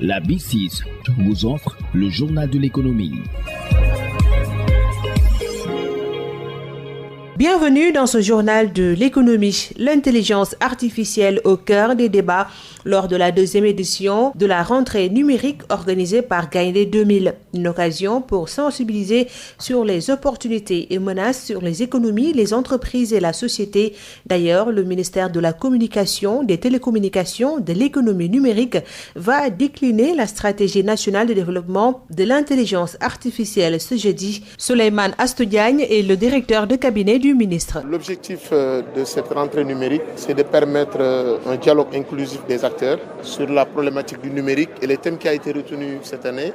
La B6 vous offre le journal de l'économie. Bienvenue dans ce journal de l'économie. L'intelligence artificielle au cœur des débats lors de la deuxième édition de la rentrée numérique organisée par Gaïndé 2000. Une occasion pour sensibiliser sur les opportunités et menaces sur les économies, les entreprises et la société. D'ailleurs, le ministère de la Communication, des Télécommunications, de l'économie numérique va décliner la stratégie nationale de développement de l'intelligence artificielle ce jeudi. Souleymane Astou Diagne est le directeur de cabinet du ministre. L'objectif de cette rentrée numérique, c'est de permettre un dialogue inclusif des acteurs sur la problématique du numérique. Et le thème qui a été retenu cette année,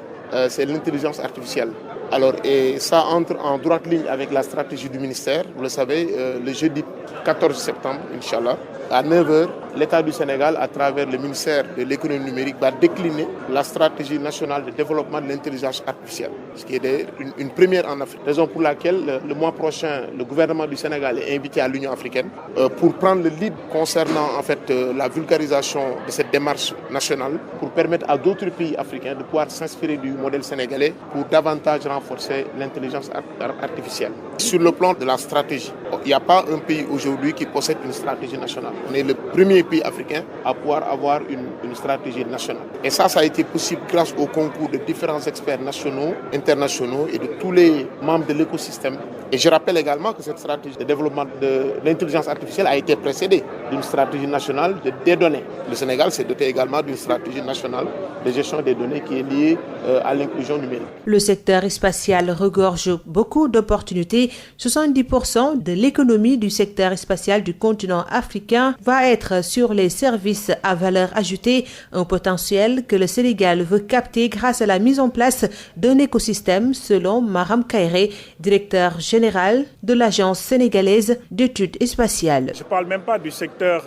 c'est l'intelligence artificielle. Alors, et ça entre en droite ligne avec la stratégie du ministère. Vous le savez, le jeudi 14 septembre, Inch'Allah, à 9h, l'État du Sénégal, à travers le ministère de l'économie numérique, va décliner la stratégie nationale de développement de l'intelligence artificielle, ce qui est une première en Afrique. Raison pour laquelle, le mois prochain, le gouvernement du Sénégal est invité à l'Union africaine pour prendre le lead concernant en fait, la vulgarisation de cette démarche nationale, pour permettre à d'autres pays africains de pouvoir s'inspirer du modèle sénégalais pour davantage renforcer l'intelligence artificielle. Sur le plan de la stratégie, il n'y a pas un pays aujourd'hui qui possède une stratégie nationale. On est le premier pays africain à pouvoir avoir une stratégie nationale. Et ça a été possible grâce au concours de différents experts nationaux, internationaux et de tous les membres de l'écosystème. Et je rappelle également que cette stratégie de développement de l'intelligence artificielle a été précédée d'une stratégie nationale des données. Le Sénégal s'est doté également d'une stratégie nationale de gestion des données qui est liée à l'inclusion numérique. Le secteur spatial regorge beaucoup d'opportunités. 70% de l'économie du secteur spatial du continent africain va être sur les services à valeur ajoutée, un potentiel que le Sénégal veut capter grâce à la mise en place d'un écosystème, selon Maram Kairé, directeur général de l'Agence sénégalaise d'études spatiales. Je ne parle même pas du secteur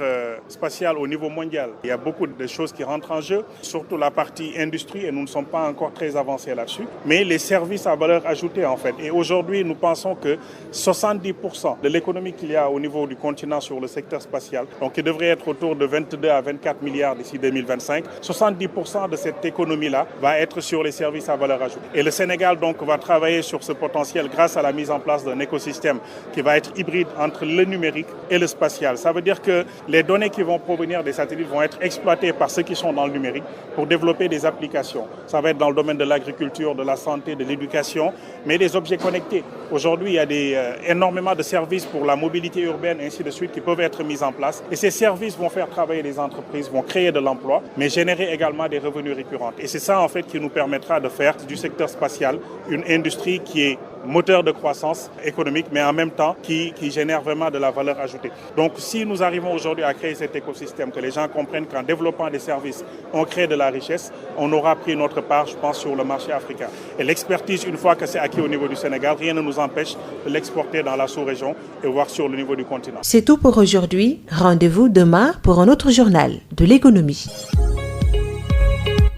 spatial au niveau mondial. Il y a beaucoup de choses qui rentrent en jeu, surtout la partie industrie, et nous ne sommes pas encore très avancés là-dessus, mais les services à valeur ajoutée en fait. Et aujourd'hui, nous pensons que 70% de l'économie qu'il y a au niveau du continent sur le secteur spatial, donc il devrait être autour de 22 à 24 milliards d'ici 2025, 70% de cette économie-là va être sur les services à valeur ajoutée. Et le Sénégal donc va travailler sur ce potentiel grâce à la mise en place d'un écosystème qui va être hybride entre le numérique et le spatial. Ça veut dire que les données qui vont provenir des satellites vont être exploitées par ceux qui sont dans le numérique pour développer des applications. Ça va être dans le domaine de l'agriculture, de la santé, de l'éducation, mais des objets connectés. Aujourd'hui, il y a énormément de services pour la mobilité urbaine, ainsi de suite, qui peuvent être mis en place. Et ces services vont faire travailler les entreprises, vont créer de l'emploi, mais générer également des revenus récurrents. Et c'est ça, en fait, qui nous permettra de faire du secteur spatial une industrie qui est moteur de croissance économique, mais en même temps qui génère vraiment de la valeur ajoutée. Donc si nous arrivons aujourd'hui à créer cet écosystème, que les gens comprennent qu'en développant des services, on crée de la richesse, on aura pris notre part, je pense, sur le marché africain. Et l'expertise, une fois que c'est acquis au niveau du Sénégal, rien ne nous empêche de l'exporter dans la sous-région et voire sur le niveau du continent. C'est tout pour aujourd'hui. Rendez-vous demain pour un autre journal de l'économie.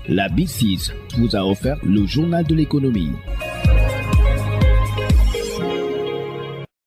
La B6 vous a offert le journal de l'économie.